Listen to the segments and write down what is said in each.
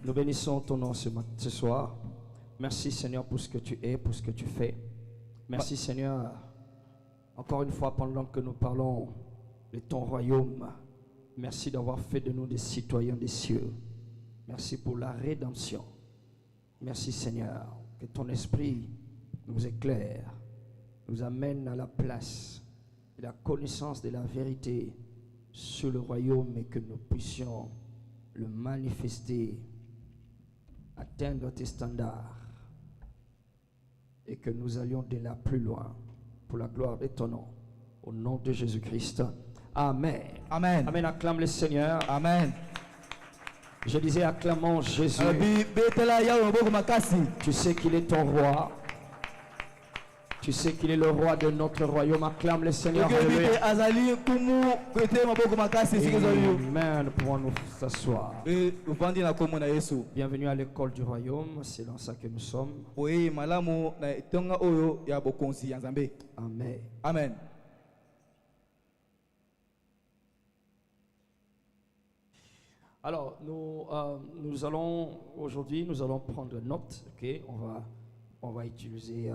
Nous bénissons ton nom ce soir. Merci Seigneur pour ce que tu es, pour ce que tu fais. Merci Seigneur, encore une fois pendant que nous parlons de ton royaume. Merci d'avoir fait de nous des citoyens des cieux. Merci pour la rédemption. Merci Seigneur, que ton esprit nous éclaire, nous amène à la place de la connaissance de la vérité sur le royaume et que nous puissions le manifester, atteindre tes standards et que nous allions de là plus loin pour la gloire de ton nom. Au nom de Jésus-Christ. Amen. Amen. Amen. Acclame le Seigneur. Amen. Je disais acclamons Jésus. Tu sais qu'il est ton roi. Tu sais qu'il est le roi de notre royaume. Acclame le Seigneur. Alléluia. Amen. Nous pouvons nous s'asseoir. Bienvenue à l'école du royaume. C'est dans ça que nous sommes. Amen. Amen. Alors, nous allons aujourd'hui, nous allons prendre note. Ok, on va utiliser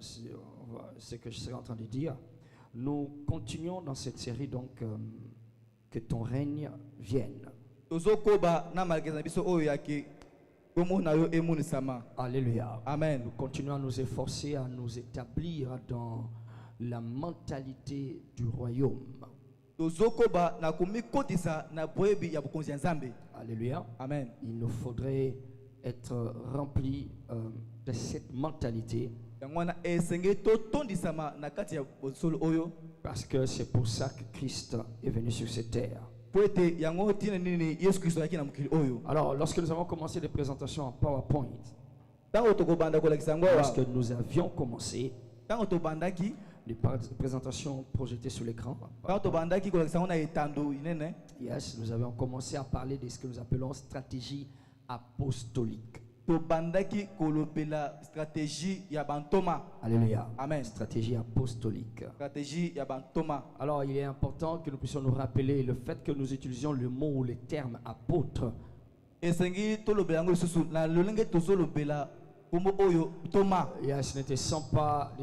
ce que je serai en train de dire. Nous continuons dans cette série, donc, que ton règne vienne. Alléluia. Amen. Nous continuons à nous efforcer, à nous établir dans la mentalité du royaume. Alléluia. Amen. Il nous faudrait être remplis de cette mentalité. Parce que c'est pour ça que Christ est venu sur cette terre. Alors, lorsque nous avons commencé les présentations en PowerPoint, lorsque nous avions commencé les présentations projetées sur l'écran, yes, nous avions commencé à parler de ce que nous appelons stratégie apostolique. Alléluia. Amen. Stratégie apostolique. Alors, il est important que nous puissions nous rappeler le fait que nous utilisions le mot ou le terme apôtre. Yes, n'était sans pas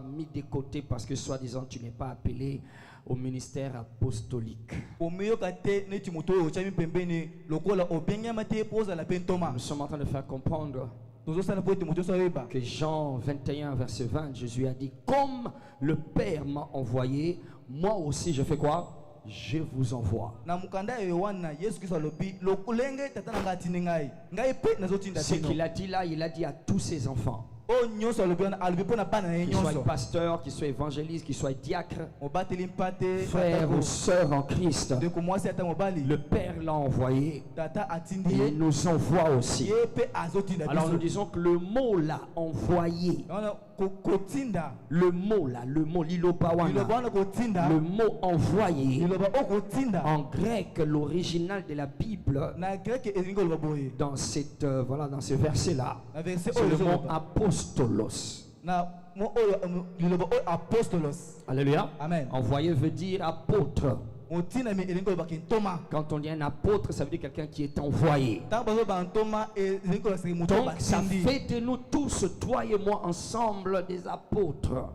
mis de côté parce que soi-disant tu n'es pas appelé au ministère apostolique. Nous sommes en train de faire comprendre que Jean 21 verset 20, Jésus a dit: comme le Père m'a envoyé, moi aussi je fais quoi? Je vous envoie. Ce qu'il a dit là, il a dit à tous ses enfants. Qu'ils soient pasteurs, qu'ils soient évangélistes, qu'ils soient diacres, frères ou sœurs en Christ. Le Père l'a envoyé et il nous envoie aussi. Alors nous disons que le mot là, envoyé, le mot là, le mot lilobawana, le mot envoyé, en grec, l'original de la Bible, dans cette dans ce verset là, c'est le mot apostolos. Alléluia. Amen. Envoyé veut dire apôtre. Quand on dit un apôtre, ça veut dire quelqu'un qui est envoyé. Donc ça fait de nous tous, toi et moi ensemble, des apôtres.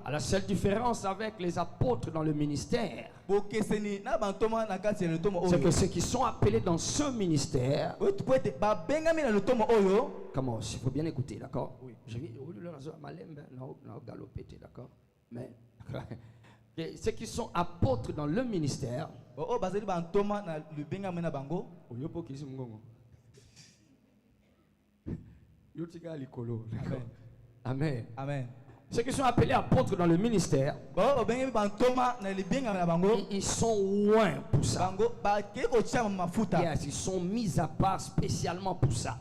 À la seule différence avec les apôtres dans le ministère, c'est que ceux qui sont appelés dans ce ministère, comment, il faut bien écouter, d'accord? Oui. Mais ceux qui sont apôtres dans le ministère, Amen. Amen. Ceux qui sont appelés apôtres dans le ministère, ils sont loin pour ça. Yes, ils sont mis à part spécialement pour ça.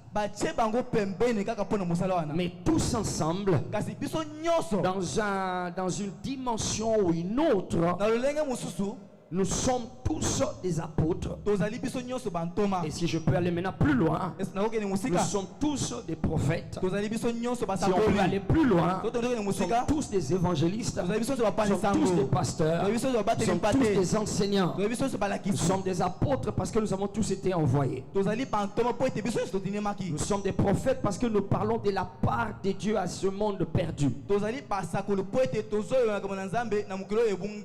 Mais tous ensemble, dans une dimension ou une autre, nous sommes tous des apôtres. Et si je peux aller maintenant plus loin, nous sommes tous des prophètes. Si on peut aller plus loin, nous sommes tous des évangélistes, nous sommes tous des pasteurs, nous sommes tous des enseignants. Nous sommes des apôtres parce que nous avons tous été envoyés. Nous sommes des prophètes parce que nous parlons de la part de Dieu à ce monde perdu.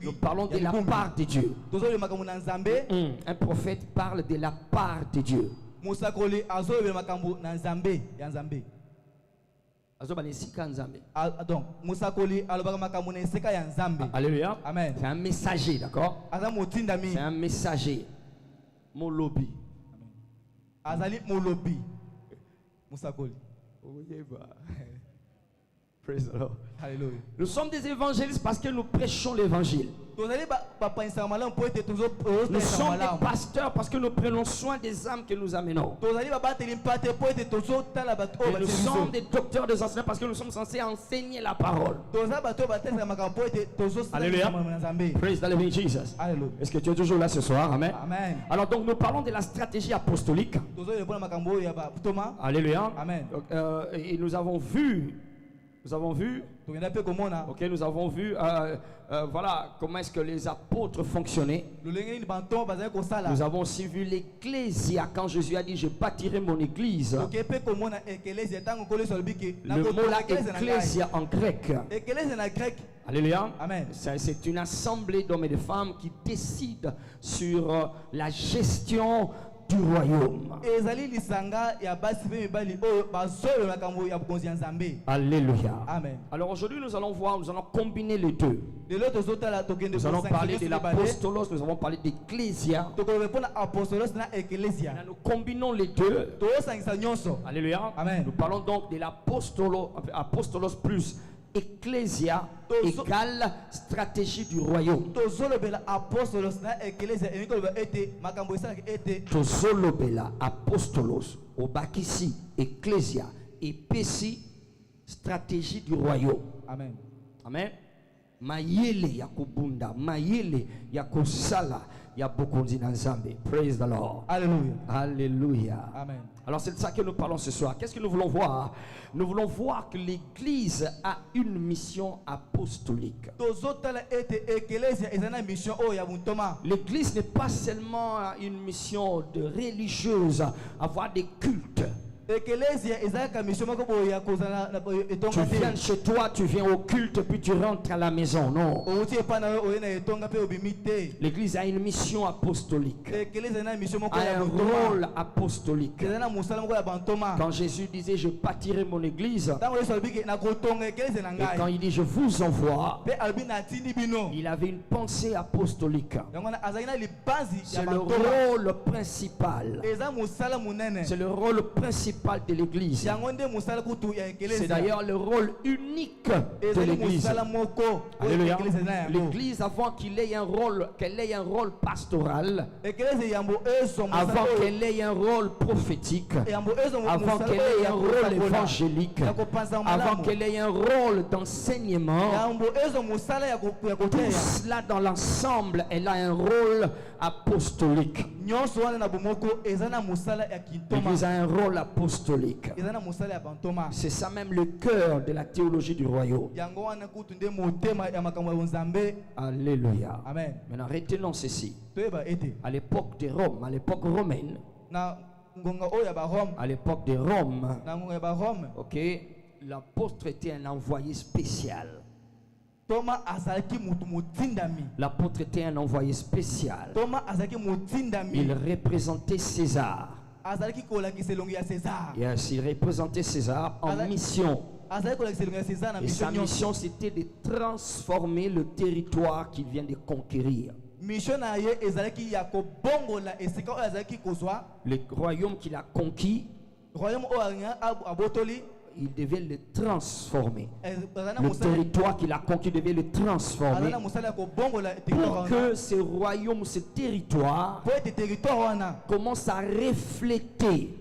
Nous parlons de la part de Dieu. Un prophète parle de la part de Dieu. Alléluia. Amen. C'est un messager, d'accord? C'est un messager. Mon lobby. Azali molobi. Musakoli. Praise the Lord. Hallelujah. Nous sommes des évangélistes parce que nous prêchons l'évangile. Nous sommes des pasteurs parce que nous prenons soin des âmes que nous amenons. Et nous sommes des docteurs, des enseignants parce que nous sommes censés enseigner la parole. Alléluia. Praise the living Jesus. Est-ce que tu es toujours là ce soir? Amen. Amen. Alors donc nous parlons de la stratégie apostolique. Alléluia. Amen. Et nous avons vu, ok, nous avons vu voilà comment est-ce que les apôtres fonctionnaient. Nous avons aussi vu l'ecclésia quand Jésus a dit je bâtirai mon église. Le mot là ecclésia en grec. Alléluia. Amen. C'est une assemblée d'hommes et de femmes qui décident sur la gestion du royaume. Alléluia. Amen. Alors aujourd'hui nous allons voir, nous allons combiner les deux. Nous allons parler de l'apostolos, nous allons parler d'ecclésia. Nous combinons les deux. Alléluia. Amen. Nous parlons donc de l'apostolos plus ecclésia égale stratégie du royaume. Tozolobela apostolos obakisi ecclésia epesi stratégie du royaume. Amen. Amen. Mayele ya kubunda, mayele ya kosala ya bokonzi na nzambe. Praise the Lord. Alléluia. Alléluia. Amen. Alors c'est de ça que nous parlons ce soir. Qu'est-ce que nous voulons voir? Nous voulons voir que l'Église a une mission apostolique. L'Église n'est pas seulement une mission de religieuse, avoir des cultes. Tu viens chez toi, tu viens au culte, puis tu rentres à la maison. Non. L'Église a une mission apostolique, a un rôle apostolique. Quand Jésus disait je bâtirai mon église, et quand il dit je vous envoie, il avait une pensée apostolique. C'est le rôle principal. C'est le rôle principal de l'église. C'est d'ailleurs le rôle unique de l'église. Alléluia. L'église, avant qu'elle ait un rôle pastoral, avant qu'elle ait un rôle prophétique, avant qu'elle ait un rôle évangélique, avant qu'elle ait un rôle d'enseignement, tout cela dans l'ensemble, elle a un rôle apostolique. L'église a un rôle apostolique. C'est ça même le cœur de la théologie du royaume. Alléluia. Amen. Maintenant, retenons ceci. À l'époque de Rome, à l'époque romaine, à l'époque de Rome, ok, l'apôtre était un envoyé spécial. L'apôtre était un envoyé spécial. Il représentait César. Yes, il représentait César en mission. Et sa mission, c'était de transformer le territoire qu'il vient de conquérir. Le royaume qu'il a conquis, il devait le transformer. Le territoire qu'il a conquis devait le transformer pour que ce royaume, ce territoire commence à refléter,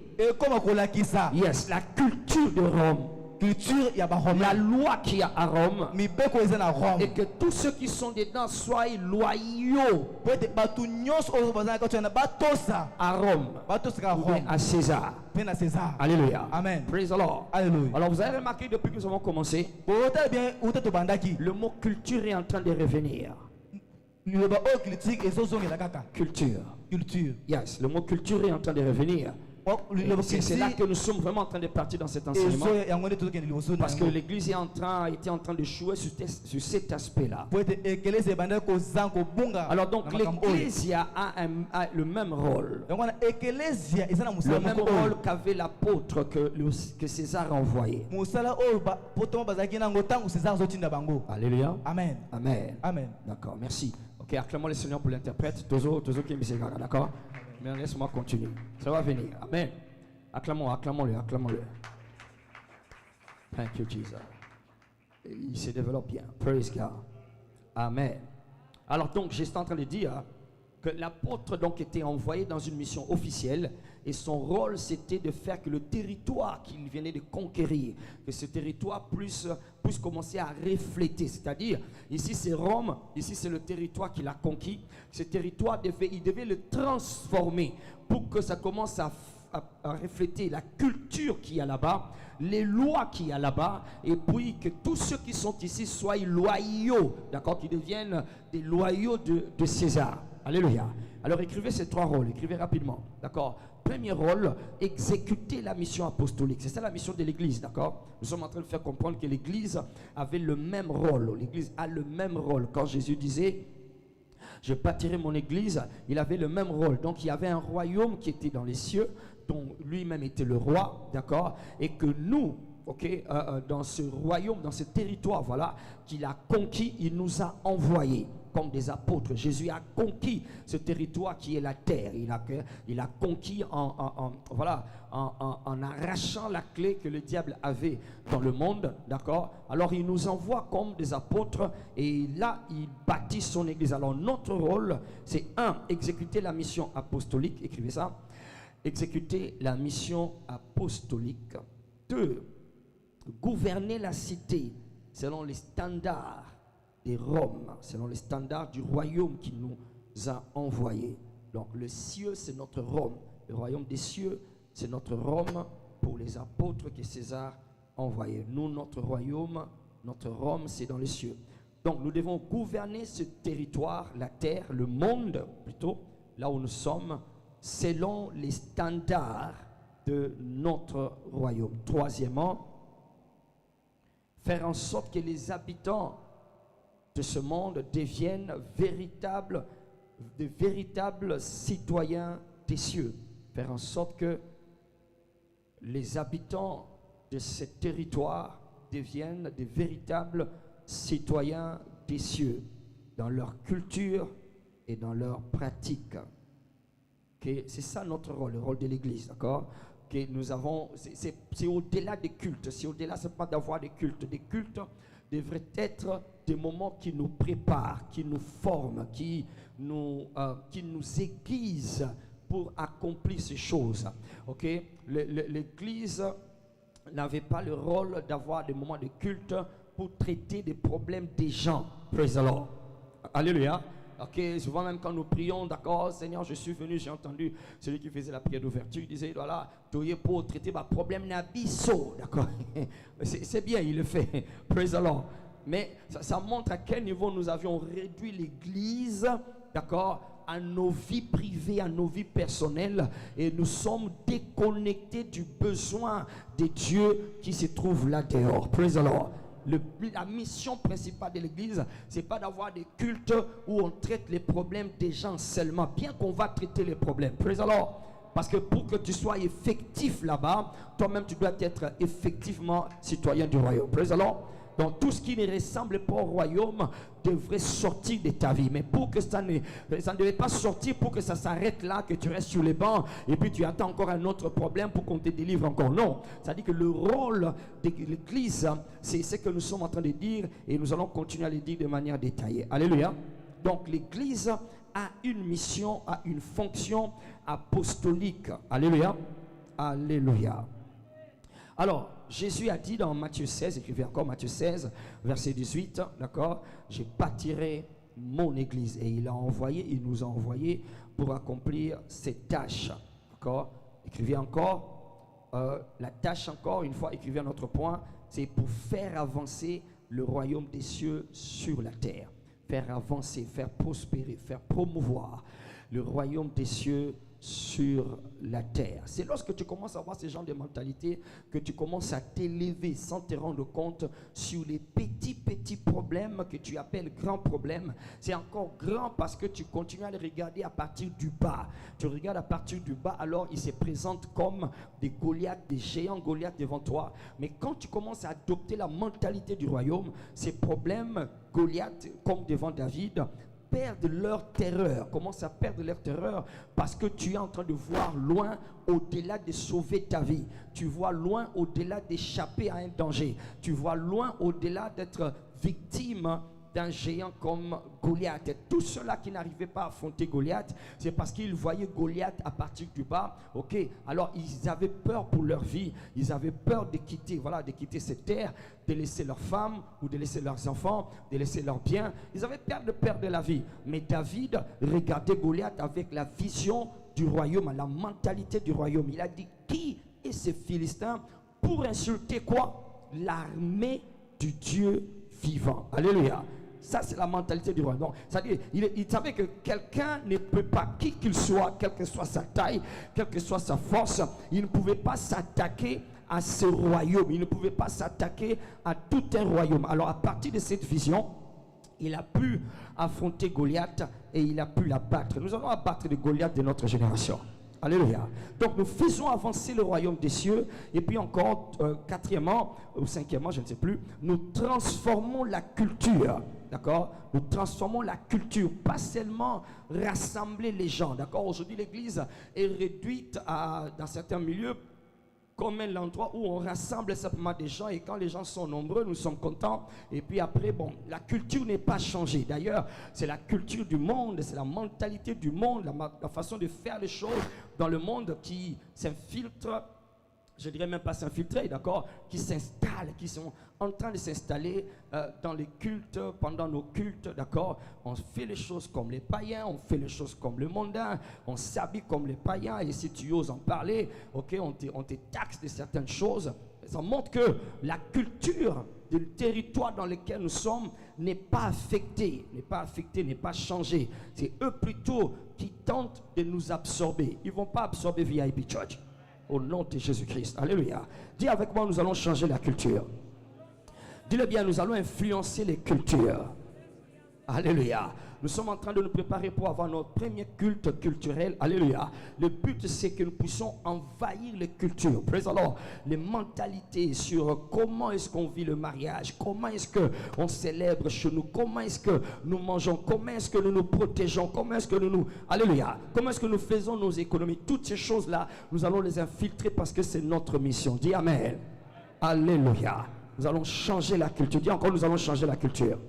yes, la culture de Rome. culture ya ba la Romain. loi qui est à Rome, Mibeko eza na Rome. et que tous ceux qui sont dedans soient loyaux Po ete batu nyonso oyo bazana kati na batosa. à Rome, Batosa ka ou bien Rome. à César. Pe na César. Alléluia. Amen. Praise the Lord. Alléluia. Alors vous avez remarqué depuis que nous avons commencé, Bota bien uta to bandaki. le mot culture est en train de revenir. Liloba o critique ezozongela kaka. Culture. Culture. Yes, le mot culture est en train de revenir. Liloba C'est là critique que nous sommes vraiment en train de partir dans cet enseignement. ezo yango nde tozokende liboso na Parce que yango. l'église était en train de jouer sur cet aspect-là. Po ete ekelese bandaki kozanga kobunga. Alors donc na makambo oyo. l'église a le même rôle. yango na ekelesia eza na Le mosala même moko rôle oyo. qu'avait l'apôtre que César a envoyé. Mosala oyo potoma bazalaki nango ntango César azotinda bango. Alléluia. Amen. Amen. Amen. D'accord, merci. Ok, acclamons le Seigneur pour l'interprète. Tozo qui me sert, d'accord? Mais laisse-moi continuer. Ça va venir. Amen. Acclamons-le. Thank you, Jesus. Il se développe bien. Praise God. Amen. Alors donc, j'étais en train de dire que l'apôtre donc était envoyé dans une mission officielle et son rôle c'était de faire que le territoire qu'il venait de conquérir, que ce territoire puisse commencer à refléter, c'est-à-dire ici c'est Rome, ici c'est le territoire qu'il a conquis, ce territoire il devait le transformer pour que ça commence à refléter la culture qu'il y a là-bas, les lois qu'il y a là-bas, et puis que tous ceux qui sont ici soient loyaux, d'accord, qu'ils deviennent des loyaux de César. Alléluia. Alors écrivez ces trois rôles, écrivez rapidement, d'accord. Premier rôle, exécuter la mission apostolique. C'est ça la mission de l'église, d'accord. Nous sommes en train de faire comprendre que l'église avait le même rôle. L'église a le même rôle. Quand Jésus disait je bâtirai mon église, il avait le même rôle. Donc il y avait un royaume qui était dans les cieux, dont lui-même était le roi, d'accord, et que nous, dans ce royaume, dans ce territoire, voilà, qu'il a conquis, il nous a envoyés comme des apôtres. Jésus a conquis ce territoire qui est la terre. Il a conquis en arrachant la clé que le diable avait dans le monde, d'accord. Alors il nous envoie comme des apôtres et là il bâtit son église. Alors notre rôle, c'est exécuter la mission apostolique, écrivez ça, exécuter la mission apostolique. 2, gouverner la cité selon les standards de Rome, selon les standards du royaume qui nous a envoyés. Donc le cieux, c'est notre Rome. Le royaume des cieux, c'est notre Rome pour les apôtres que César a envoyés. Nous, notre royaume, notre Rome, c'est dans les cieux. Donc nous devons gouverner ce territoire, la terre, le monde plutôt, là où nous sommes, selon les standards de notre royaume. Troisièmement, faire en sorte que les habitants de ce monde deviennent de véritables citoyens des cieux. Faire en sorte que les habitants de ce territoire deviennent des véritables citoyens des cieux, dans leur culture et dans leur pratique. Okay? C'est ça notre rôle, le rôle de l'Église, d'accord? Okay? Nous avons, c'est au-delà des cultes, c'est au-delà, c'est pas d'avoir des cultes. Des cultes devraient être des moments qui nous préparent, qui nous forment, qui nous aiguisent pour accomplir ces choses. Ok? L'Église n'avait pas le rôle d'avoir des moments de culte pour traiter des problèmes des gens. Praise the Lord. Alléluia. Ok, souvent même quand nous prions, d'accord, Seigneur, je suis venu, j'ai entendu celui qui faisait la prière d'ouverture, il disait, voilà, tu es pour traiter ma problème n'abisso, d'accord. C'est bien, il le fait. Praise the Lord. Mais ça montre à quel niveau nous avions réduit l'Église, d'accord, à nos vies privées, à nos vies personnelles, et nous sommes déconnectés du besoin de Dieu qui se trouve là dehors. Praise the Lord. La mission principale de l'église, c'est pas d'avoir des cultes où on traite les problèmes des gens seulement, bien qu'on va traiter les problèmes. Praise the Lord. Parce que pour que tu sois effectif là-bas, toi-même tu dois être effectivement citoyen du royaume. Praise the Lord. Donc tout ce qui ne ressemble pas au royaume devrait sortir de ta vie. Mais pour que ça ne devait pas sortir, pour que ça s'arrête là, que tu restes sur les bancs et puis tu attends encore un autre problème pour qu'on te délivre encore. Non. C'est-à-dire que le rôle de l'église, c'est ce que nous sommes en train de dire et nous allons continuer à le dire de manière détaillée. Alléluia. Donc l'église a une mission, a une fonction apostolique. Alléluia. Alléluia. Alors, Jésus a dit dans Matthieu 16, écrivez encore Matthieu 16, verset 18, d'accord, je bâtirai mon église. Et il nous a envoyés pour accomplir cette tâche. D'accord? Écrivez encore, la tâche encore, une fois, écrivez un autre point, c'est pour faire avancer le royaume des cieux sur la terre. Faire avancer, faire prospérer, faire promouvoir le royaume des cieux sur la terre. C'est lorsque tu commences à avoir ce genre de mentalité que tu commences à t'élever sans te rendre compte sur les petits problèmes que tu appelles grands problèmes. C'est encore grand parce que tu continues à les regarder à partir du bas. Tu regardes à partir du bas, alors ils se présentent comme des Goliaths, des géants Goliaths devant toi. Mais quand tu commences à adopter la mentalité du royaume, ces problèmes Goliath, comme devant David, perdent leur terreur, commencent à perdre leur terreur parce que tu es en train de voir loin au-delà de sauver ta vie. Tu vois loin au-delà d'échapper à un danger. Tu vois loin au-delà d'être victime d'un géant comme Goliath. Et tous ceux-là qui n'arrivaient pas à affronter Goliath, c'est parce qu'ils voyaient Goliath à partir du bas. Ok, alors ils avaient peur pour leur vie, ils avaient peur de quitter, de quitter cette terre, de laisser leurs femmes ou de laisser leurs enfants, de laisser leurs biens. Ils avaient peur de perdre la vie. Mais David regardait Goliath avec la vision du royaume, la mentalité du royaume. Il a dit, qui est ce Philistin pour insulter quoi? L'armée du Dieu vivant. Alléluia. Ça, c'est la mentalité du royaume. C'est-à-dire, il savait que quelqu'un ne peut pas, qui qu'il soit, quelle que soit sa taille, quelle que soit sa force, il ne pouvait pas s'attaquer à ce royaume. Il ne pouvait pas s'attaquer à tout un royaume. Alors, à partir de cette vision, il a pu affronter Goliath et il a pu l'abattre. Nous allons abattre les Goliaths de notre génération. Alléluia. Donc nous faisons avancer le royaume des cieux. Et puis encore, quatrièmement ou cinquièmement, je ne sais plus, nous transformons la culture. D'accord? Nous transformons la culture, pas seulement rassembler les gens. D'accord? Aujourd'hui, l'église est réduite dans certains milieux comme un endroit où on rassemble simplement des gens, et quand les gens sont nombreux, nous sommes contents. Et puis après, bon, la culture n'est pas changée. D'ailleurs, c'est la culture du monde, c'est la mentalité du monde, la façon de faire les choses dans le monde qui s'infiltre, je dirais même pas s'infiltrer, d'accord, qui s'installent, qui sont en train de s'installer dans les cultes, pendant nos cultes, d'accord. On fait les choses comme les païens, on fait les choses comme le mondain, on s'habille comme les païens, et si tu oses en parler, ok, on te taxe de certaines choses. Ça montre que la culture du territoire dans lequel nous sommes n'est pas affectée, n'est pas changée. C'est eux plutôt qui tentent de nous absorber. Ils ne vont pas absorber VIP Church. Au nom de Jésus-Christ. Alléluia. Dis avec moi, nous allons changer la culture. Dis-le bien, nous allons influencer les cultures. Alléluia. Nous sommes en train de nous préparer pour avoir notre premier culte culturel. Alléluia. Le but, c'est que nous puissions envahir les cultures. Praise the Lord. Les mentalités sur comment est-ce qu'on vit le mariage, comment est-ce qu'on célèbre chez nous, comment est-ce que nous mangeons, comment est-ce que nous nous protégeons, comment est-ce que nous... Alléluia. Comment est-ce que nous faisons nos économies. Toutes ces choses-là, nous allons les infiltrer parce que c'est notre mission. Dis Amen. Alléluia. Nous allons changer la culture. Dis encore, nous allons changer la culture.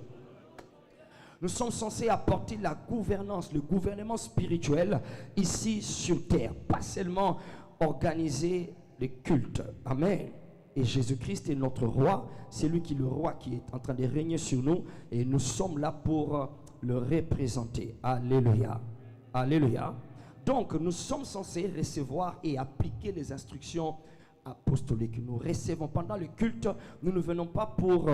Nous sommes censés apporter la gouvernance, le gouvernement spirituel ici sur terre. Pas seulement organiser les cultes. Amen. Et Jésus-Christ est notre roi. C'est lui qui est le roi qui est en train de régner sur nous. Et nous sommes là pour le représenter. Alléluia. Alléluia. Donc nous sommes censés recevoir et appliquer les instructions apostolique. Nous recevons pendant le culte, nous ne venons pas pour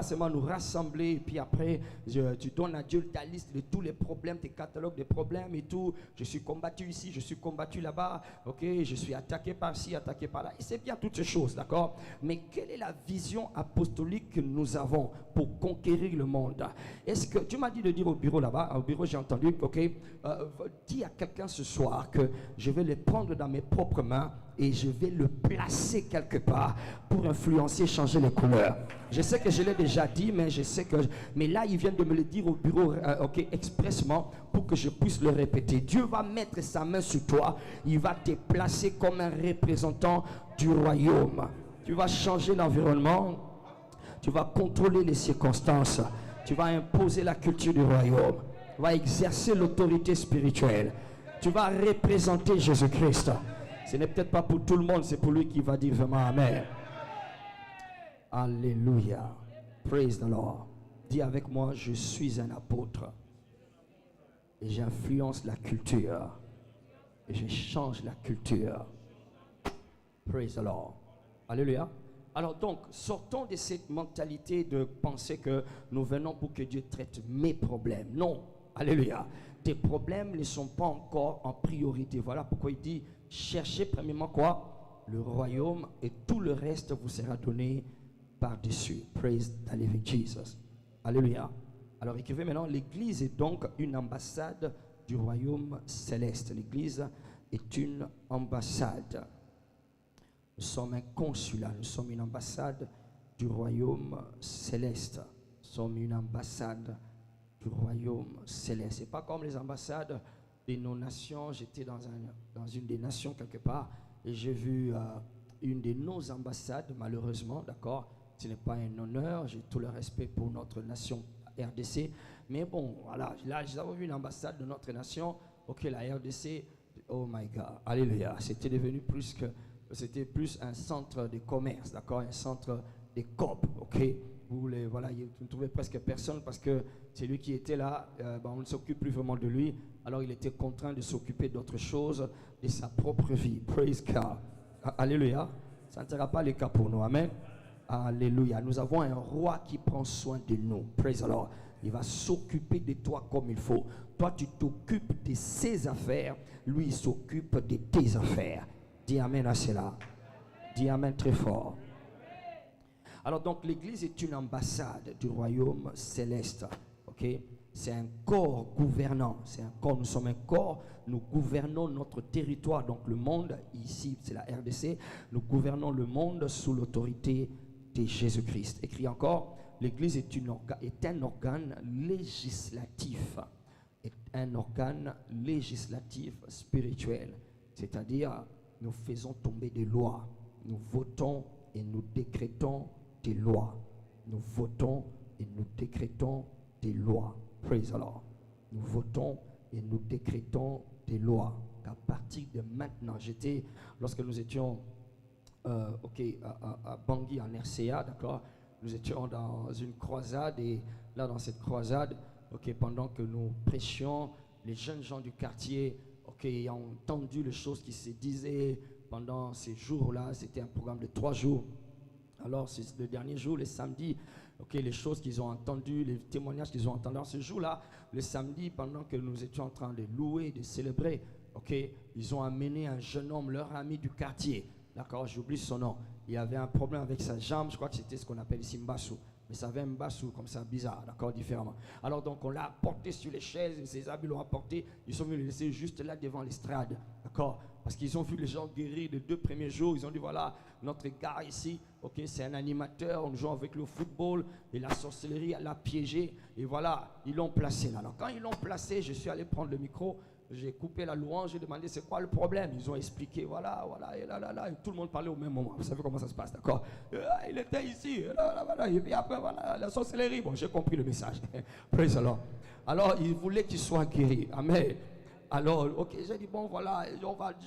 seulement nous rassembler et puis après tu donnes à Dieu ta liste de tous les problèmes, tes catalogues de problèmes et tout. Je suis combattu ici, je suis combattu là-bas, ok, je suis attaqué par-ci, attaqué par-là, et c'est bien toutes ces choses, d'accord. Mais quelle est la vision apostolique que nous avons pour conquérir le monde? Est-ce que tu m'as dit de dire au bureau là-bas, au bureau j'ai entendu, ok, dis à quelqu'un ce soir que je vais le prendre dans mes propres mains et je vais le placer quelque part pour influencer, changer les couleurs. Je sais que je l'ai déjà dit, mais là, il vient de me le dire au bureau, expressement, pour que je puisse le répéter. Dieu va mettre sa main sur toi, il va te placer comme un représentant du royaume. Tu vas changer l'environnement, tu vas contrôler les circonstances, tu vas imposer la culture du royaume, tu vas exercer l'autorité spirituelle, tu vas représenter Jésus-Christ. Ce n'est peut-être pas pour tout le monde, c'est pour lui qui va dire vraiment Amen. Alléluia. Praise the Lord. Dis avec moi, je suis un apôtre. Et j'influence la culture. Et je change la culture. Praise the Lord. Alléluia. Alors donc, sortons de cette mentalité de penser que nous venons pour que Dieu traite mes problèmes. Non. Alléluia. Tes problèmes ne sont pas encore en priorité. Voilà pourquoi il dit, cherchez premièrement quoi? Le royaume, et tout le reste vous sera donné par-dessus. Praise the living Jesus. Alléluia. Alors écrivez maintenant, l'Église est donc une ambassade du royaume céleste. L'Église est une ambassade. Nous sommes un consulat, nous sommes une ambassade du royaume céleste. Nous sommes une ambassade du royaume céleste. C'est pas comme les ambassades de nos nations. J'étais dans une des nations quelque part et j'ai vu une de nos ambassades, malheureusement, d'accord, ce n'est pas un honneur, j'ai tout le respect pour notre nation RDC, mais bon, voilà, là, j'ai vu une ambassade de notre nation, ok, la RDC, oh my God, alléluia, c'était devenu c'était plus un centre de commerce, d'accord, un centre de COP, ok, où voilà, vous ne trouvez presque personne parce que c'est lui qui était là, on ne s'occupe plus vraiment de lui, alors il était contraint de s'occuper d'autre chose, de sa propre vie, praise God, alléluia, ça ne sera pas le cas pour nous, amen. Alléluia. Nous avons un roi qui prend soin de nous. Praise the Lord. Il va s'occuper de toi comme il faut. Toi, tu t'occupes de ses affaires. Lui, il s'occupe de tes affaires. Dis amen à cela. Dis amen très fort. Alors donc, l'Église est une ambassade du royaume céleste. Ok? C'est un corps gouvernant. C'est un corps. Nous sommes un corps. Nous gouvernons notre territoire. Donc le monde, ici, c'est la RDC. Nous gouvernons le monde sous l'autorité de Jésus-Christ. Écrit encore, l'Église est un organe législatif. Est un organe législatif spirituel. C'est-à-dire, nous faisons tomber des lois. Nous votons et nous décrétons des lois. Nous votons et nous décrétons des lois. Praise the Lord. Nous votons et nous décrétons des lois. À partir de maintenant, lorsque nous étions à Bangui en RCA, d'accord, nous étions dans une croisade et là dans cette croisade, pendant que nous prêchions, les jeunes gens du quartier, ayant entendu les choses qui se disaient pendant ces jours-là, c'était un programme de 3 jours. Alors c'est le dernier jour, le samedi, les choses qu'ils ont entendues, les témoignages qu'ils ont entendus ce jour-là, le samedi, pendant que nous étions en train de louer, de célébrer, ils ont amené un jeune homme, leur ami du quartier. D'accord, j'oublie son nom. Il avait un problème avec sa jambe, je crois que c'était ce qu'on appelle ici Mbassou. Mais ça avait un Mbassou comme ça, bizarre, d'accord, différemment. Alors donc on l'a apporté sur les chaises, ses amis l'ont apporté, ils sont venus le laisser juste là devant l'estrade, d'accord. Parce qu'ils ont vu les gens guérir les 2 premiers jours, ils ont dit voilà, notre gars ici, c'est un animateur, on joue avec le football, et la sorcellerie, elle l'a piégé, et voilà, ils l'ont placé là. Alors quand ils l'ont placé, je suis allé prendre le micro, j'ai coupé la louange, j'ai demandé c'est quoi le problème. Ils ont expliqué, voilà, et là, et tout le monde parlait au même moment. Vous savez comment ça se passe, d'accord? Il était ici, et puis après, voilà, la sorcellerie. Bon, j'ai compris le message. Praise the Lord. Alors, il voulait qu'il soit guéri. Amen. Alors, j'ai dit, bon, voilà,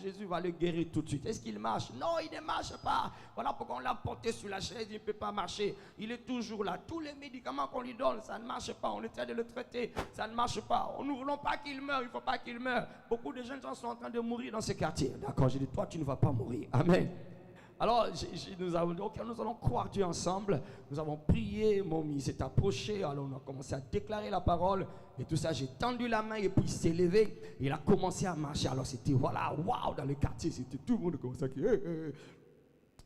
Jésus va le guérir tout de suite. Est-ce qu'il marche? Non, il ne marche pas. Voilà pourquoi on l'a porté sur la chaise, il ne peut pas marcher. Il est toujours là. Tous les médicaments qu'on lui donne, ça ne marche pas. On essaie de le traiter, ça ne marche pas. Nous ne voulons pas qu'il meure, il ne faut pas qu'il meure. Beaucoup de jeunes gens sont en train de mourir dans ces quartiers. D'accord, j'ai dit, toi, tu ne vas pas mourir. Amen. Alors, nous avons dit, nous allons croire Dieu ensemble. Nous avons prié, il s'est approché, alors on a commencé à déclarer la parole et tout ça. J'ai tendu la main et puis il s'est levé. Il a commencé à marcher. Alors c'était, voilà, waouh, dans le quartier, c'était tout le monde comme ça.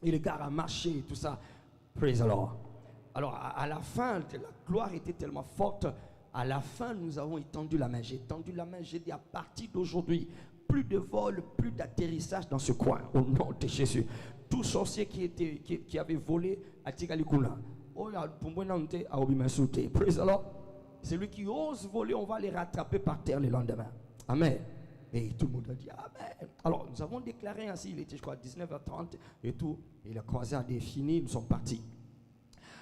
Et le gars a marché et tout ça. Praise the Lord. Alors, à la fin, la gloire était tellement forte. À la fin, nous avons étendu la main. J'ai tendu la main, j'ai dit, à partir d'aujourd'hui, plus de vol, plus d'atterrissage dans ce coin, au nom de Jésus. Tout sorcier qui avait volé à Tigalikuna, praise the Lord. Celui qui ose voler, on va les rattraper par terre le lendemain. Amen. Et tout le monde a dit Amen. Alors nous avons déclaré ainsi, il était je crois 19h30 et tout, et la croisade est finie, nous sommes partis.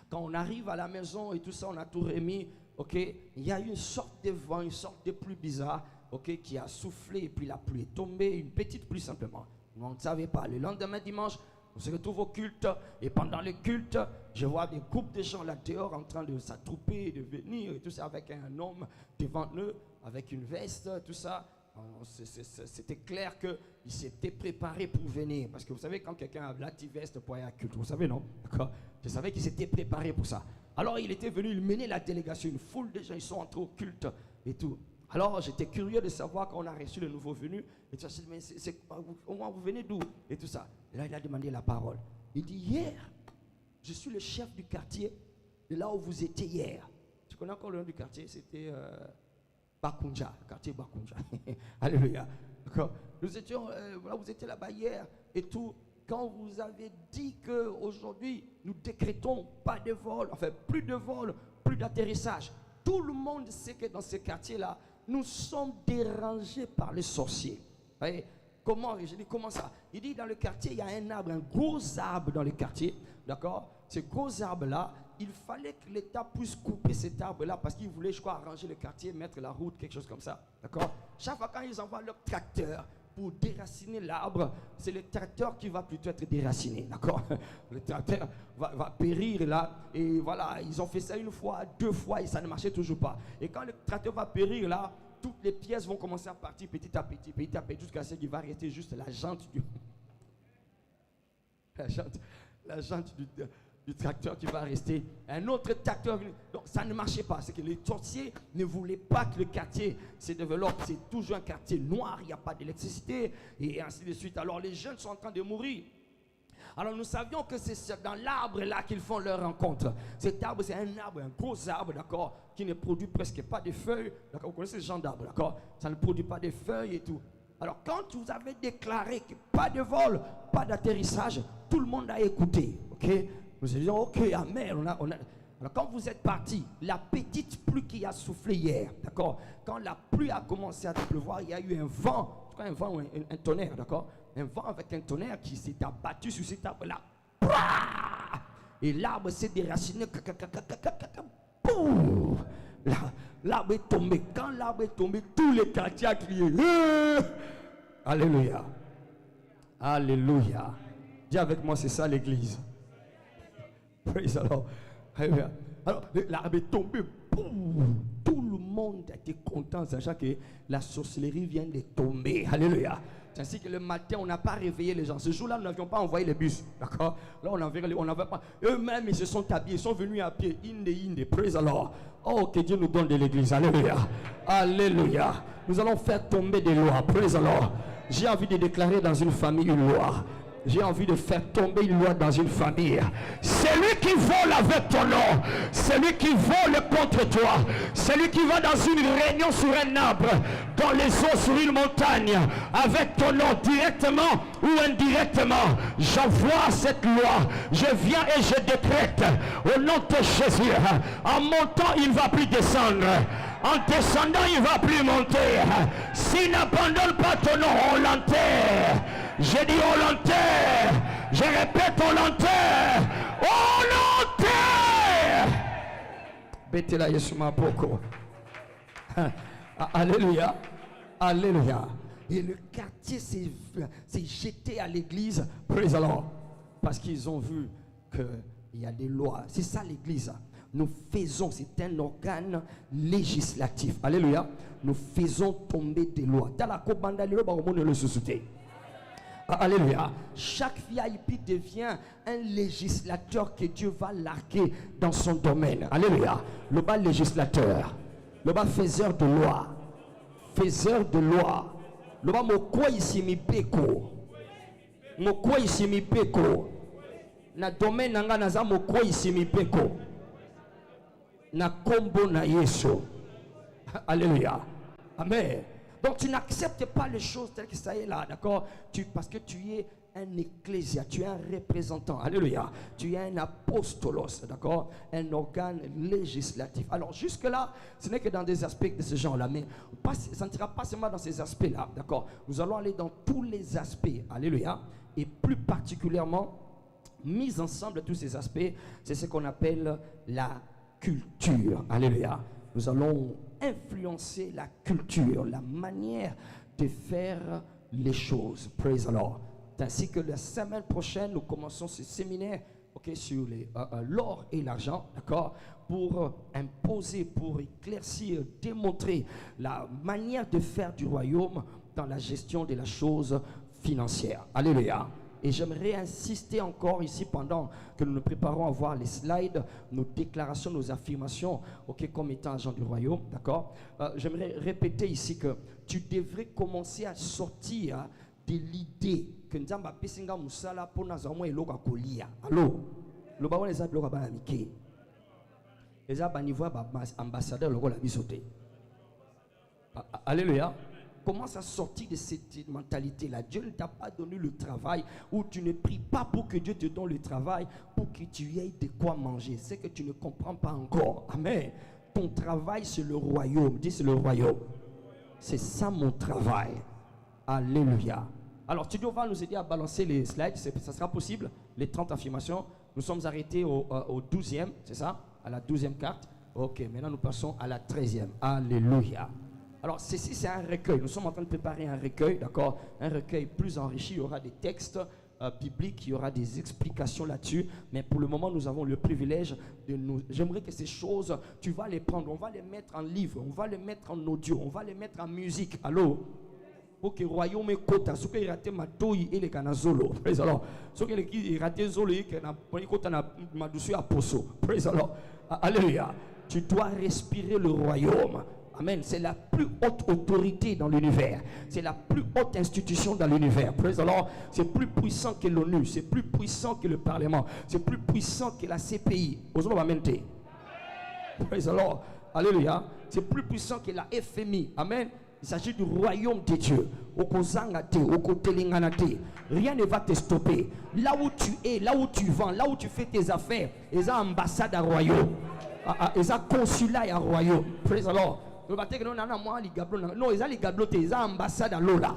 Quand on arrive à la maison et tout ça, on a tout remis, il y a eu une sorte de vent, une sorte de pluie bizarre, qui a soufflé et puis la pluie est tombée, une petite pluie simplement. On ne savait pas. Le lendemain dimanche, On se retrouve au culte et pendant le culte, je vois des groupes de gens là dehors en train de s'attrouper, de venir et tout ça avec un homme devant eux, avec une veste, tout ça. C'était clair qu'ils s'étaient préparés pour venir. Parce que vous savez, quand quelqu'un a la petite veste pour aller à culte, vous savez, non? D'accord? Je savais qu'ils s'étaient préparés pour ça. Alors il était venu, il menait la délégation, une foule de gens, ils sont entrés au culte et tout. Alors j'étais curieux de savoir quand on a reçu le nouveau venu. Et tout ça, mais vous venez d'où? Et tout ça. Et là il a demandé la parole. Il dit, hier, je suis le chef du quartier de là où vous étiez hier. Tu connais encore le nom du quartier? C'était Bakunja, quartier Bakunja. Alléluia. D'accord? Nous étions, voilà, vous étiez là-bas hier et tout. Quand vous avez dit qu'aujourd'hui, nous décrétons pas de vol, enfin plus de vol, plus d'atterrissage. Tout le monde sait que dans ce quartier-là, nous sommes dérangés par les sorciers. Vous voyez? Comment? Je dis, comment ça? Il dit, dans le quartier, il y a un arbre, un gros arbre dans le quartier. D'accord? Ce gros arbre-là, il fallait que l'État puisse couper cet arbre-là parce qu'il voulait, je crois, arranger le quartier, mettre la route, quelque chose comme ça. D'accord? Chaque fois quand ils envoient leur tracteur pour déraciner l'arbre, c'est le tracteur qui va plutôt être déraciné. D'accord? Le tracteur va périr là. Et voilà, ils ont fait ça une fois, deux fois et ça ne marchait toujours pas. Et quand le tracteur va périr là, toutes les pièces vont commencer à partir petit à petit, jusqu'à ce qu'il va rester juste la jante du... la jante du tracteur qui va rester. Un autre tracteur. Donc ça ne marchait pas. C'est que les sorciers ne voulaient pas que le quartier se développe. C'est toujours un quartier noir, il n'y a pas d'électricité et ainsi de suite. Alors les jeunes sont en train de mourir. Alors nous savions que c'est dans l'arbre là qu'ils font leur rencontre. Cet arbre, c'est un arbre, un gros arbre, d'accord, qui ne produit presque pas de feuilles. D'accord, vous connaissez ce genre d'arbre, d'accord? Ça ne produit pas de feuilles et tout. Alors quand vous avez déclaré que pas de vol, pas d'atterrissage, tout le monde a écouté, ok? Nous disons, ok, amen. Alors quand vous êtes parti, la petite pluie qui a soufflé hier, d'accord? Quand la pluie a commencé à pleuvoir, il y a eu un vent, un vent ou un tonnerre, d'accord? Un vent avec un tonnerre qui s'est abattu sur cet arbre-là. Et l'arbre s'est déraciné. L'arbre est tombé. Quand l'arbre est tombé, tous les quartiers ont crié. Alléluia. Alléluia. Dis avec moi, c'est ça l'église. Praise the Lord. Alléluia. Alors, l'arbre est tombé. Tout le monde était content, sachant que la sorcellerie vient de tomber. Alléluia. C'est ainsi que le matin, on n'a pas réveillé les gens. Ce jour-là, nous n'avions pas envoyé les bus. D'accord? Là, on n'avait pas. Eux-mêmes, ils se sont habillés. Ils sont venus à pied. Inde. Praise the Lord. Oh, que Dieu nous donne de l'église. Alléluia. Alléluia. Nous allons faire tomber des lois. Praise the Lord. J'ai envie de déclarer dans une famille une loi. J'ai envie de faire tomber une loi dans une famille. Celui qui vole avec ton nom, celui qui vole contre toi, celui qui va dans une réunion sur un arbre, dans les eaux sur une montagne, avec ton nom directement ou indirectement, j'envoie cette loi. Je viens et je décrète au nom de Jésus. En montant, il ne va plus descendre. En descendant, il ne va plus monter. S'il n'abandonne pas ton nom, on l'enterre. J'ai dit on l'enterre. Je répète, on l'enterre. On l'enterre. Betela Yeshua Poko. Alléluia. Alléluia. Et le quartier s'est jeté à l'église. Praise the Lord. Parce qu'ils ont vu qu'il y a des lois. C'est ça l'église. Nous faisons, c'est un organe législatif. Alléluia. Nous faisons tomber des lois. Dans la Kobanda, le société. Alléluia. Chaque VIP devient un législateur que Dieu va larguer dans son domaine. Alléluia. Le bas législateur. Le bas faiseur de loi. Faiseur de loi. Le bas mokwa ici mi beko. Mokwa ici mi beko. Na domaine nanga naza mokwa ici mi beko. Na kombo na Yesu. Alléluia. Amen. Donc tu n'acceptes pas les choses telles que ça est là, d'accord? Parce que tu es un ecclésia, tu es un représentant. Alléluia. Tu es un apostolos, d'accord? Un organe législatif. Alors jusque là, ce n'est que dans des aspects de ce genre-là, mais ça ne sera pas seulement dans ces aspects-là, d'accord? Nous allons aller dans tous les aspects. Alléluia. Et plus particulièrement, mis ensemble tous ces aspects, c'est ce qu'on appelle la culture. Alléluia. Nous allons influencer la culture, la manière de faire les choses. Praise the Lord. ainsi que la semaine prochaine, nous commençons ce séminaire sur l'or et l'argent, d'accord, pour imposer, pour éclaircir, démontrer la manière de faire du royaume dans la gestion de la chose financière. Alléluia. Et j'aimerais insister encore ici pendant que nous nous préparons à voir les slides, nos déclarations, nos affirmations, comme étant agent du royaume, d'accord. J'aimerais répéter ici que tu devrais commencer à sortir de l'idée que nous avons besoin de musala pour nous avoir un kolia. Allô, le bas on les a bloqués à Mickey. Les a niveau ambassadeur le la bisoté. Alléluia. Commence à sortir de cette mentalité-là. Dieu ne t'a pas donné le travail, ou tu ne pries pas pour que Dieu te donne le travail, pour que tu aies de quoi manger. C'est que tu ne comprends pas encore. Amen. Ton travail, c'est le royaume. Dis, c'est le royaume. C'est ça mon travail. Alléluia. Alors, Studio va nous aider à balancer les slides. Ça sera possible. Les 30 affirmations. Nous sommes arrêtés au 12e, c'est ça? À la 12e carte. Ok, maintenant nous passons à la 13e. Alléluia. Alors, ceci, c'est un recueil. Nous sommes en train de préparer un recueil, d'accord? Un recueil plus enrichi. Il y aura des textes bibliques, il y aura des explications là-dessus. Mais pour le moment, nous avons le privilège de nous... J'aimerais que ces choses, tu vas les prendre, on va les mettre en livre, on va les mettre en audio, on va les mettre en musique. Allô? Pour que le royaume est kota. Ce qui est raté, matoi et les canazolo. Praise the Lord. Ce qui est raté, zolo et que na kota na madousu aposo. Praise the Lord. Alléluia. Tu dois respirer le royaume. Amen. C'est la plus haute autorité dans l'univers. C'est la plus haute institution dans l'univers. Praise the Lord. C'est plus puissant que l'ONU. C'est plus puissant que le Parlement. C'est plus puissant que la CPI. Praise the Lord. Alléluia. C'est plus puissant que la FMI. Amen. Il s'agit du royaume de Dieu. Rien ne va te stopper. Là où tu es, là où tu vends, là où tu fais tes affaires, ils ont ambassade à royaume. Ils ont consulat à royaume. Praise the Lord. Non, ils ont les gablotes, ils ont ambassade à Lola.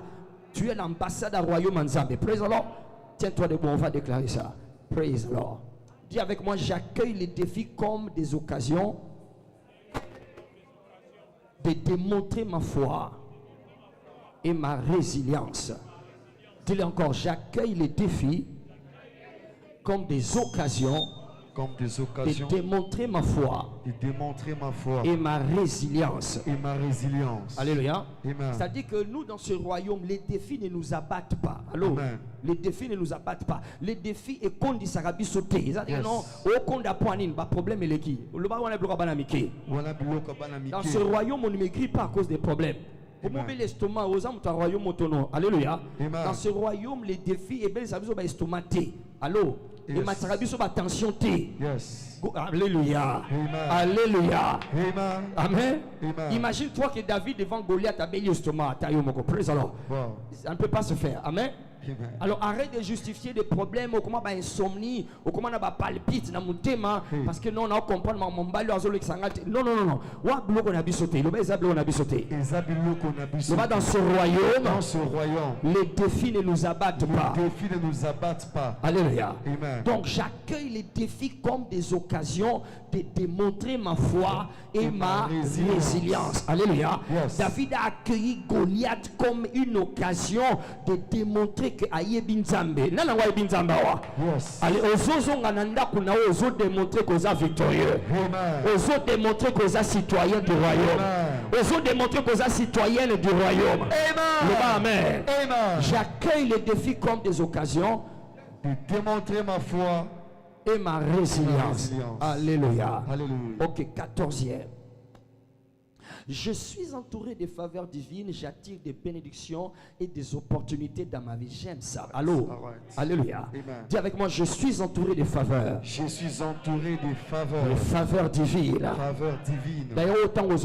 Tu es l'ambassade à royaume en Zambie. Praise the Lord. Tiens-toi debout, on va déclarer ça. Praise the Lord. Dis avec moi, j'accueille les défis comme des occasions de démontrer ma foi et ma résilience. Dis-le encore, j'accueille les défis comme des occasions de démontrer ma foi et ma résilience. Alléluia. C'est-à-dire que nous, dans ce royaume, les défis ne nous abattent pas. Allô? Les défis ne nous abattent pas. Les défis et qu'on dit ça va sauter. C'est-à-dire non, au compte d'appointir, pas problème est qui. Dans ce royaume, on ne maigrit pas à cause des problèmes. L'estomac, aux hommes, ton royaume autonome. Alléluia. Dans ce royaume, les défis, et bien, ça veut dire estomaté. Allô? Et ma sarabiso va tension T. Alléluia. Alléluia. Amen. Imagine-toi que David devant Goliath a béni l'estomac. Ça ne peut pas se faire. Amen. Alors arrête de justifier des problèmes ou comment insomnie ou comment on a palpite dans mon thème parce que non on a compris mon balou azolo exangate non wa bloc on a bisoté le bas on a bisoté dans ce royaume les défis ne nous abattent pas. Alléluia. Donc j'accueille les défis comme des occasions de démontrer ma foi et ma résilience. Alléluia. David a accueilli Goliath comme une occasion de démontrer que ayebi nzambe nana wa yebi nzamba wa allez ozozonga na ndako na ozo démontrer que oza victorieux, ozo démontrer que oza citoyen du royaume, ozo démontrer que oza citoyenne du royaume. Amen. J'accueille les défis comme des occasions de démontrer ma foi et ma résilience. Alléluia. Ok, 14e. Je suis entouré de faveurs divines, j'attire des bénédictions et des opportunités dans ma vie. J'aime ça. Allô? Alléluia. Dis avec moi, je suis entouré de faveurs. Je suis entouré de faveurs. Les faveurs divines. D'ailleurs, autant aux